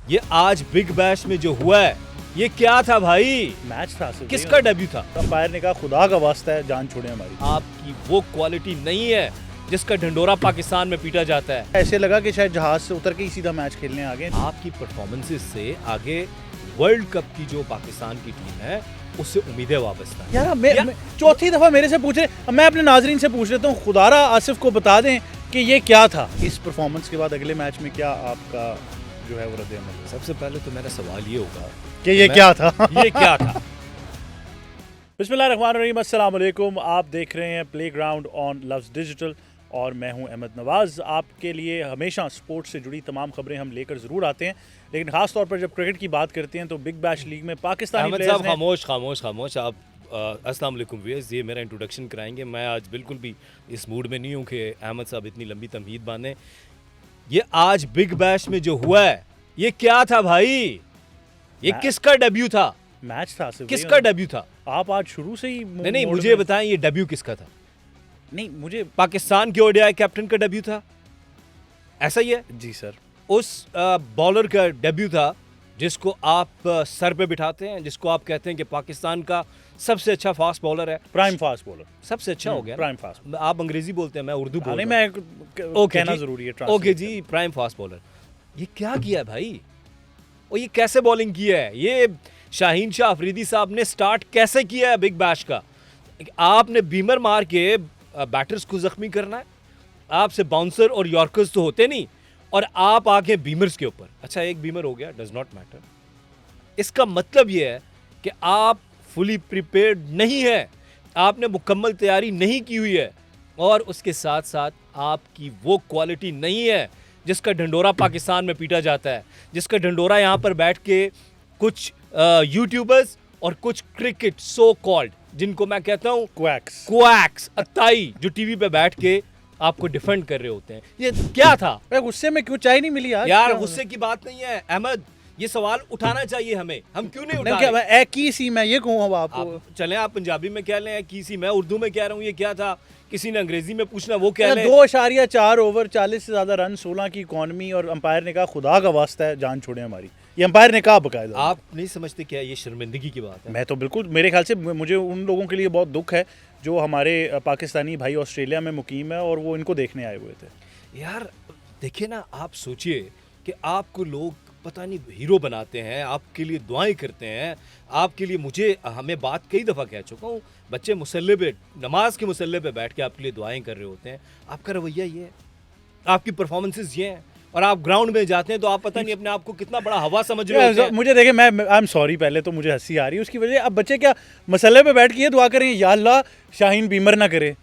ये आज big bash में जो हुआ है ये क्या था भाई? मैच था सिर्फ किसका डेब्यू था? अंपायर ने कहा खुदा का वास्ता है जान छोड़े हमारी। आपकी वो क्वालिटी नहीं है जिसका ढंडोरा पाकिस्तान में पीटा जाता है। ऐसे लगा कि शायद जहाज से उतर के ही सीधा मैच खेलने आ गए। आपकी परफॉर्मेंसेस से आगे वर्ल्ड कप की जो पाकिस्तान की टीम है उससे उम्मीदें वाबस्ता है। यार मैं चौथी दफा मेरे से पूछ रहे, मैं अपने नाजरीन से पूछ लेता हूँ, खुदारा आसिफ को बता दें कि ये क्या था। इस परफॉर्मेंस के बाद अगले मैच में क्या आपका जो है वो रद्द-ए-अमल है? सबसे पहले तो मेरा सवाल ये होगा कि ये क्या था। ये क्या था? बिस्मिल्लाहिर्रहमानिर्रहीम, अस्सलाम वालेकुम। आप देख रहे हैं प्लेग्राउंड ऑन लव्स डिजिटल और मैं हूं अहमद नवाज़। आपके लिए हमेशा स्पोर्ट्स से जुड़ी तमाम खबरें हम लेकर ज़रूर आते हैं, लेकिन ख़ास तौर पर जब क्रिकेट की बात करते हैं तो बिग बैश लीग में पाकिस्तानी अहमद प्लेयर्स साहब ने खामोश आप अस्सलाम वालेकुम व्यूअर्स, ये मेरा इंट्रोडक्शन कराएंगे। मैं आज बिल्कुल भी इस मूड में नहीं हूँ कि अहमद साहब इतनी लंबी तमहीद बांधें। ये आज बिग बैश में जो हुआ है ये क्या था भाई? ये किसका डेब्यू था? मैच था सिर्फ किसका डेब्यू था? आप आज शुरू से ही नहीं मोड मुझे में- बताएं ये डेब्यू किसका था? नहीं मुझे पाकिस्तान के ओडीआई कैप्टन का डेब्यू था, ऐसा ही है। जी सर, उस बॉलर का डेब्यू था जिसको आप सर पे बिठाते हैं, जिसको आप कहते हैं कि पाकिस्तान का सबसे अच्छा फास्ट बॉलर है। प्राइम फास्ट बॉलर, सबसे अच्छा हो गया ना? Prime fast. आप अंग्रेजी बोलते हैं, मैं उर्दू बोल नहीं रहा हूं। मैं कहना जरूरी है। ओके जी, प्राइम फास्ट बॉलर। ये क्या किया है भाई? और ये कैसे बॉलिंग की है? ये शाहीन शाह अफरीदी साहब ने स्टार्ट कैसे किया है बिग बैश का? आपने बीमर मार के बैटर्स को जख्मी करना है? आपसे बाउंसर और यॉर्कर्स तो होते नहीं, और आप आके बीमर्स के ऊपर। अच्छा एक बीमर हो गया, डज नॉट मैटर। इसका मतलब ये है कि आप फुली प्रिपेयर्ड नहीं है, आपने मुकम्मल तैयारी नहीं की हुई है, और उसके साथ साथ आपकी वो क्वालिटी नहीं है जिसका ढंडोरा पाकिस्तान में पीटा जाता है, जिसका ढंडोरा यहाँ पर बैठ के कुछ यूट्यूबर्स और कुछ क्रिकेट सो कॉल्ड, जिनको मैं कहता हूँ क्वैक्स अत्ताई, जो टीवी पे बैठ के आपको डिफेंड कर रहे होते हैं। ये क्या था? गुस्से में क्यों चाय नहीं मिली यार गुस्से की बात नहीं है अहमद, ये सवाल उठाना चाहिए हमें, हम क्यों नहीं उठा रहे? मैं की सी मैं ये कहूँ अब आपको। चलें आप पंजाबी में कह लें, की सी मैं उर्दू में कह रहा हूँ ये क्या था, किसी ने अंग्रेजी में पूछना वो कह लें। 2.4 ओवर 40 से ज्यादा रन, 16 की इकॉनमी, और अंपायर ने कहा खुदा का वास्ता है जान छोड़े हमारी। ये अंपायर ने कहा बकायदा। आप नहीं समझते क्या ये शर्मिंदगी की बात है? मैं तो बिल्कुल, मेरे ख्याल से मुझे उन लोगों के लिए बहुत दुख है जो हमारे पाकिस्तानी भाई ऑस्ट्रेलिया में मुकीम है और वो इनको देखने आए हुए थे। यार देखिए ना, आप सोचिए कि आपको लोग पता नहीं हीरो बनाते हैं, आपके लिए दुआएं करते हैं, आपके लिए हमें बात कई दफ़ा कह चुका हूँ, बच्चे मुसल्ले पे, नमाज के मुसल्ले पे बैठ के आपके लिए दुआएं कर रहे होते हैं। आपका रवैया ये है, आपकी परफॉर्मेंसेस ये हैं, और आप ग्राउंड में जाते हैं तो आप पता नहीं अपने आप को कितना बड़ा हवा समझ रहे होते हैं। मुझे देखे, मैं आई एम सॉरी, पहले तो मुझे हंसी आ रही है उसकी वजह। अब बच्चे क्या मसले पे बैठ के ये दुआ करें, या अल्लाह शाहीन बीमर ना करे,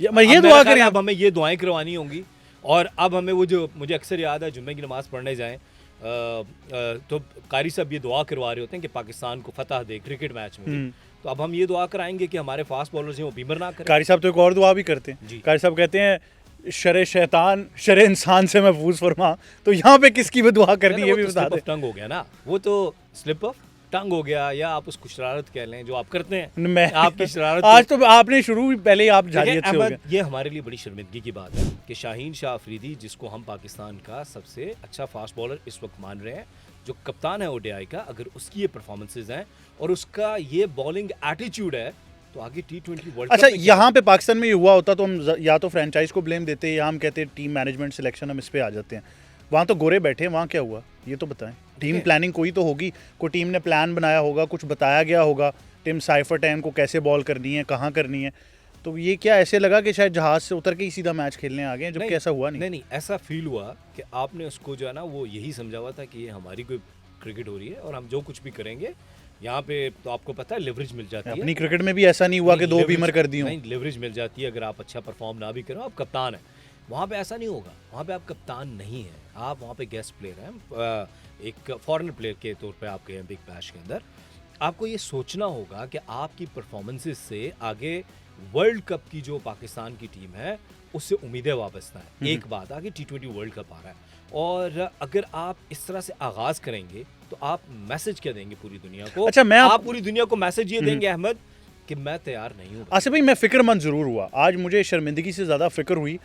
मैं ये दुआ करें। अब हमें ये दुआएं करवानी होंगी, और अब हमें वो जो मुझे अक्सर याद है, जुम्मे की नमाज़ पढ़ने जाएं तो कारी साहब ये दुआ करवा रहे होते हैं कि पाकिस्तान को फतह दे क्रिकेट मैच में। तो अब हम ये दुआ कराएंगे कि हमारे फास्ट बॉलर्स हैं वो बीमर ना करें। कारी साहब तो एक और दुआ भी करते हैं। कारी साहब कहते हैं शरे शैतान शरे इंसान से महफूज फरमा। तो यहाँ पे किसकी भी दुआ करनी है भी बता दे। टंग हो गया ना, वो तो स्लिप ऑफ टंग हो गया, या आप उसको शरारत कह लें जो आप करते हैं। मैं आपकी शरारत आज तो आपने शुरू पहले ही आप जालियत से हो गए। ये हमारे लिए बड़ी शर्मिंदगी की बात है कि शाहीन शाह अफरीदी, जिसको हम पाकिस्तान का सबसे अच्छा फास्ट बॉलर इस वक्त मान रहे हैं, जो कप्तान है ओडीआई का, अगर उसकी ये परफॉर्मेंसेज हैं और उसका ये बॉलिंग एटीट्यूड है तो आगे T20 वर्ल्ड अच्छा, यहाँ पे पाकिस्तान में ये हुआ होता तो हम या तो फ्रेंचाइज को ब्लेम देते हैं, या हम कहते हैं टीम मैनेजमेंट सिलेक्शन, हम इस पे आ जाते हैं। वहाँ तो गोरे बैठे हैं, वहाँ क्या हुआ ये तो बताएं। टीम प्लानिंग कोई तो होगी, कोई टीम ने प्लान बनाया होगा, कुछ बताया गया होगा, टीम साइफर टाइम को कैसे बॉल करनी है, कहाँ करनी है। तो ये क्या ऐसे लगा कि शायद जहाज से उतर के ही सीधा मैच खेलने आ गए, जबकि ऐसा हुआ नहीं। नहीं, ऐसा फील हुआ कि आपने उसको जो है ना वो यही समझा हुआ था कि ये हमारी कोई क्रिकेट हो रही है और हम जो कुछ भी करेंगे यहाँ पे, तो आपको पता है लिवरेज मिल जाती है। अपनी क्रिकेट में भी ऐसा नहीं हुआ कि 2 बीमर कर दी हो। नहीं, लिवरेज मिल जाती है अगर आप अच्छा परफॉर्म ना भी करो, आप कप्तान है। वहाँ पे ऐसा नहीं होगा, वहाँ पे आप कप्तान नहीं हैं, आप वहाँ पे गेस्ट प्लेयर हैं, एक फॉरेनर प्लेयर के तौर पे आप गए हैं बिग बैश के अंदर। आपको ये सोचना होगा कि आपकी परफॉर्मेंसेस से आगे वर्ल्ड कप की जो पाकिस्तान की टीम है उससे उम्मीदें वाबस्ता है। एक बात, आगे T20 वर्ल्ड कप आ रहा है, और अगर आप इस तरह से आगाज करेंगे तो आप मैसेज क्या देंगे पूरी दुनिया को? अच्छा, आप पूरी दुनिया को मैसेज ये देंगे अहमद कि मैं तैयार नहीं हूँ। आसिफ भाई, मैं फिक्रमंद जरूर हुआ। आज मुझे शर्मिंदगी से ज़्यादा फिक्र हुई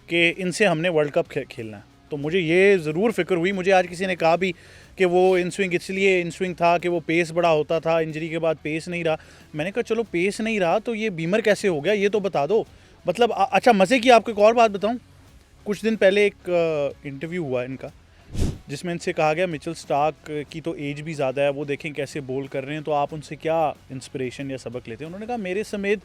कि इनसे हमने वर्ल्ड कप खेलना है। तो मुझे ये ज़रूर फिक्र हुई। मुझे आज किसी ने कहा भी कि वो इन स्विंग इसलिए इन स्विंग था कि वो पेस बड़ा होता था, इंजरी के बाद पेस नहीं रहा। मैंने कहा चलो पेस नहीं रहा तो ये बीमर कैसे हो गया ये तो बता दो। मतलब अच्छा, मज़े की आपको एक और बात बताऊं, कुछ दिन पहले एक इंटरव्यू हुआ इनका जिसमें इनसे कहा गया मिचेल स्टार्क की तो एज भी ज़्यादा है, वो देखें कैसे बोल कर रहे हैं, तो आप उनसे क्या इंस्पिरेशन या सबक लेते हैं। उन्होंने कहा मेरे समेत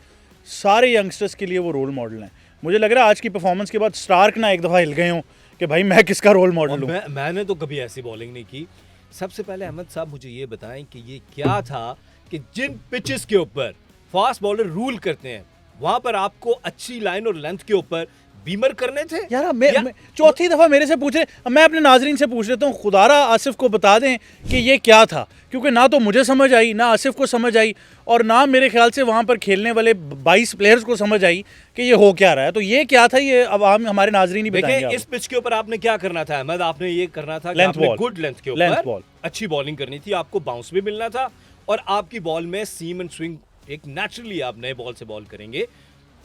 सारे यंगस्टर्स के लिए वो रोल मॉडल हैं। मुझे लग रहा है आज की परफॉर्मेंस के बाद स्टार्क ना एक दफ़ा हिल गए हों कि भाई मैं किसका रोल मॉडल हूँ। मैंने तो कभी ऐसी बॉलिंग नहीं की। सबसे पहले अहमद साहब मुझे ये बताएं कि ये क्या था कि जिन पिचेस के ऊपर फास्ट बॉलर रूल करते हैं वहां पर आपको अच्छी लाइन और लेंथ के ऊपर बीमर करने थे यार मैं चौथी दफ़ा मेरे से पूछ रहे, मैं अपने नाजरीन से पूछ लेता हूँ, खुदारा आसिफ को बता दें कि ये क्या था, क्योंकि ना तो मुझे समझ आई, ना आसिफ को समझ आई, और ना मेरे ख्याल से वहाँ पर खेलने वाले 22 प्लेयर्स को समझ आई कि ये हो क्या रहा है। तो ये क्या था, ये अब हम हमारे नाजरीन ही बताएंगे। इस पिच के ऊपर आपने क्या करना था अहमद, आपने ये करना था लेंथ बॉल, गुड लेंथ के ऊपर अच्छी बॉलिंग करनी थी, आपको बाउंस भी मिलना था, और आपकी बॉल में सीम एंड स्विंग एक नेचुरली आप नए बॉल से बॉल करेंगे।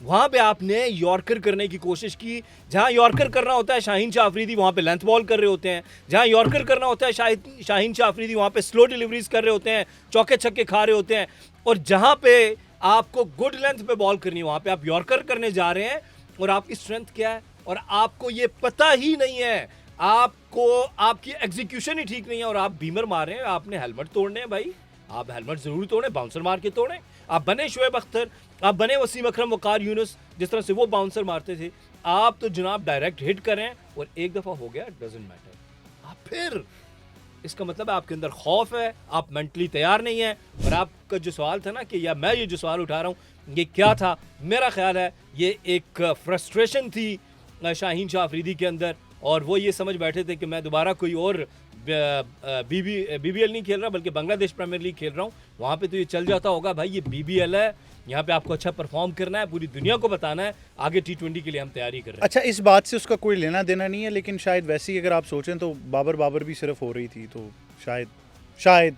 वहां पे आपने यॉर्कर करने की कोशिश की। जहां यॉर्कर करना होता है शाहीन शाह अफरीदी वहां पे लेंथ बॉल कर रहे होते हैं, जहां यॉर्कर करना होता है शाहीन शाह अफरीदी वहां पे स्लो डिलीवरीज कर रहे होते हैं, चौके छक्के खा रहे होते हैं, और जहां पे आपको गुड लेंथ पे बॉल करनी है वहां पे आप यॉर्कर करने जा रहे हैं। और आपकी स्ट्रेंथ क्या है और आपको ये पता ही नहीं है, आपको आपकी एग्जीक्यूशन ही ठीक नहीं है और आप बीमर मार रहे हैं। आपने हेलमेट तोड़ने हैं भाई, आप हेलमेट जरूर तोड़े, बाउंसर मार के तोड़े। आप बने शोएब अख्तर, आप बने वसीम अकरम, वकार यूनुस, जिस तरह से वो बाउंसर मारते थे। आप तो जनाब डायरेक्ट हिट कर रहे हैं और एक दफा हो गया, डजंट मैटर। आप फिर इसका मतलब है आपके अंदर खौफ है, आप मेंटली तैयार नहीं है। और आपका जो सवाल था ना कि या मैं ये जो सवाल उठा रहा हूँ ये क्या था, मेरा ख्याल है ये एक फ्रस्ट्रेशन थी शाहीन शाह अफरीदी के अंदर, और वो ये समझ बैठे थे कि मैं दोबारा कोई और बीबीएल नहीं खेल रहा बल्कि बांग्लादेश प्रीमियर लीग खेल रहा हूँ। वहाँ पे तो ये चल जाता होगा भाई, ये बीबीएल है, यहाँ पे आपको अच्छा परफॉर्म करना है, पूरी दुनिया को बताना है, आगे T20 के लिए हम तैयारी कर रहे हैं। अच्छा, इस बात से उसका कोई लेना देना नहीं है, लेकिन शायद वैसे ही अगर आप सोचें तो बाबर भी सिर्फ हो रही थी, तो शायद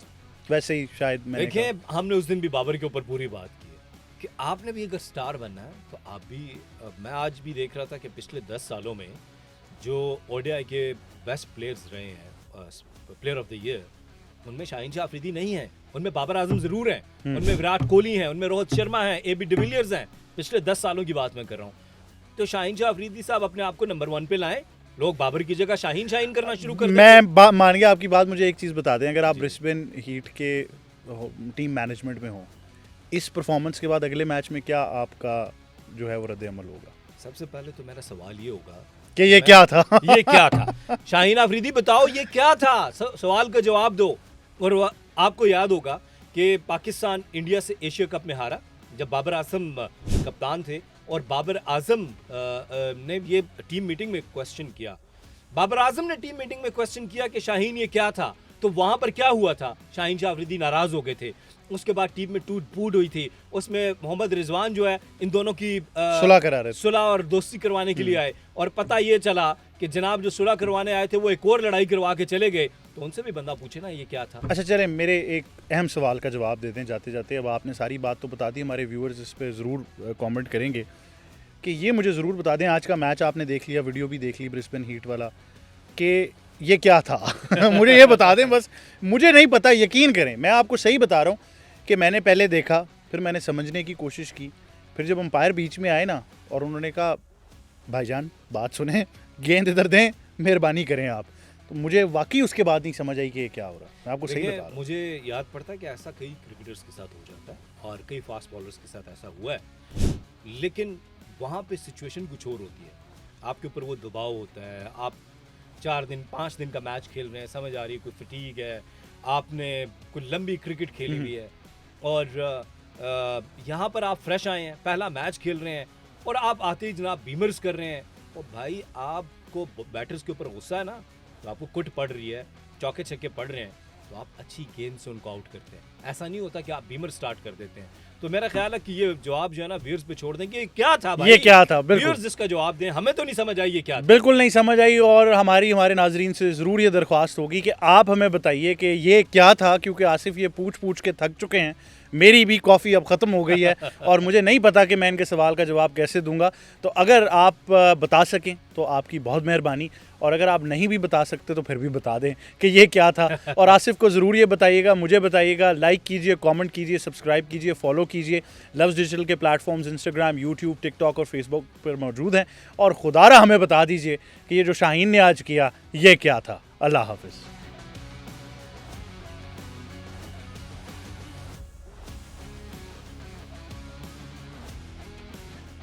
वैसे ही शायद मैंने देखिए हमने उस दिन भी बाबर के ऊपर पूरी बात की है कि आपने भी अगर स्टार बनना है तो आप भी, मैं आज भी देख रहा था कि पिछले 10 सालों में जो ओडीआई के बेस्ट प्लेयर्स रहे हैं, प्लेयर ऑफ द ईयर, उनमें शाहीन शाह अफरीदी नहीं है, उनमें बाबर आजम जरूर हैं, उनमें विराट कोहली हैं, उनमें रोहित शर्मा हैं, AB डिविलियर्स हैं। पिछले 10 सालों की बात मैं कर रहा हूँ। तो शाहीन शाह अफरीदी साहब अपने आप को नंबर 1 पे लाएं, लोग बाबर की जगह शाहीन करना शुरू कर दें। मैं मान गया आपकी बात। मुझे एक चीज़ बता दें, अगर आप ब्रिस्बेन हीट के टीम मैनेजमेंट में हो, इस परफॉर्मेंस के बाद अगले मैच में क्या आपका जो है वो रद्द अमल होगा? सबसे पहले तो मेरा सवाल ये होगा कि ये क्या था? ये क्या था? शाहीन अफरीदी बताओ ये क्या था, सवाल का जवाब दो। और आपको याद होगा कि पाकिस्तान इंडिया से एशिया कप में हारा जब बाबर आजम कप्तान थे, और बाबर आजम ने ये टीम मीटिंग में क्वेश्चन किया, बाबर आजम ने टीम मीटिंग में क्वेश्चन किया कि शाहीन ये क्या था, तो वहां पर क्या हुआ था, शाहीन शाह अफरीदी नाराज हो गए थे। उसके बाद टीम में टूट फूट हुई थी, उसमें मोहम्मद रिजवान जो है इन दोनों की सुलह और दोस्ती करवाने के लिए आए, और पता ये चला कि जनाब जो सुलह करवाने आए थे वो एक और लड़ाई करवा के चले गए। तो उनसे भी बंदा पूछे ना ये क्या था। अच्छा चले, मेरे एक अहम सवाल का जवाब देते हैं जाते जाते। अब आपने सारी बात तो बता दी, हमारे व्यूअर्स इस पर ज़रूर कमेंट करेंगे कि ये मुझे ज़रूर बता दें, आज का मैच आपने देख लिया, वीडियो भी देख ली ब्रिस्बेन हीट वाला, कि ये क्या था? मुझे ये बता दें बस, मुझे नहीं पता, यकीन करें, मैं आपको सही बता रहा हूँ कि मैंने पहले देखा, फिर मैंने समझने की कोशिश की, फिर जब अंपायर बीच में आए ना और उन्होंने कहा भाईजान बात सुने, गेंद इधर दें, मेहरबानी करें आप, तो मुझे वाकई उसके बाद नहीं समझ आई कि ये क्या हो रहा है। मैं आपको सही बता रहा हूँ। मुझे याद पड़ता है कि ऐसा कई क्रिकेटर्स के साथ हो जाता है और कई फास्ट बॉलर्स के साथ ऐसा हुआ है, लेकिन वहाँ पे सिचुएशन कुछ और होती है, आपके ऊपर वो दबाव होता है, आप 4 दिन 5 दिन का मैच खेल रहे हैं, समझ आ रही है, कोई फटीग है, आपने कोई लंबी क्रिकेट खेली हुई है, और यहाँ पर आप फ्रेश आए हैं, पहला मैच खेल रहे हैं, और आप आते ही जनाब बीमर्स कर रहे हैं, और भाई आपको बैटर्स के ऊपर गुस्सा है ना, तो आपको कुट पड़ रही है, चौके छक्के पड़ रहे हैं, तो आप अच्छी गेंद से उनको आउट करते हैं। ऐसा नहीं होता कि आप बीमर स्टार्ट कर देते हैं। तो मेरा ख्याल है कि ये जवाब जो है ना व्यूअर्स पे छोड़ देंगे, क्या था भाई, ये क्या था? व्यूअर्स जिसका जवाब दें, हमें तो नहीं समझ आई ये क्या था। बिल्कुल नहीं समझ आई, और हमारे नाजरीन से ज़रूर ये दरख्वास्त होगी कि आप हमें बताइए कि ये क्या था, क्योंकि आसिफ ये पूछ के थक चुके हैं। मेरी भी कॉफ़ी अब ख़त्म हो गई है और मुझे नहीं पता कि मैं इनके सवाल का जवाब कैसे दूंगा। तो अगर आप बता सकें तो आपकी बहुत मेहरबानी, और अगर आप नहीं भी बता सकते तो फिर भी बता दें कि ये क्या था। और आसिफ को ज़रूर ये बताइएगा, मुझे बताइएगा, लाइक कीजिए, कमेंट कीजिए, सब्सक्राइब कीजिए, फॉलो कीजिए। लव्स डिजिटल के प्लेटफॉर्म्स इंस्टाग्राम, यूट्यूब, टिकटॉक और फेसबुक पर मौजूद हैं। और खुदारा हमें बता दीजिए कि ये जो शाहीन ने आज किया ये क्या था। अल्लाह हाफ़िज़।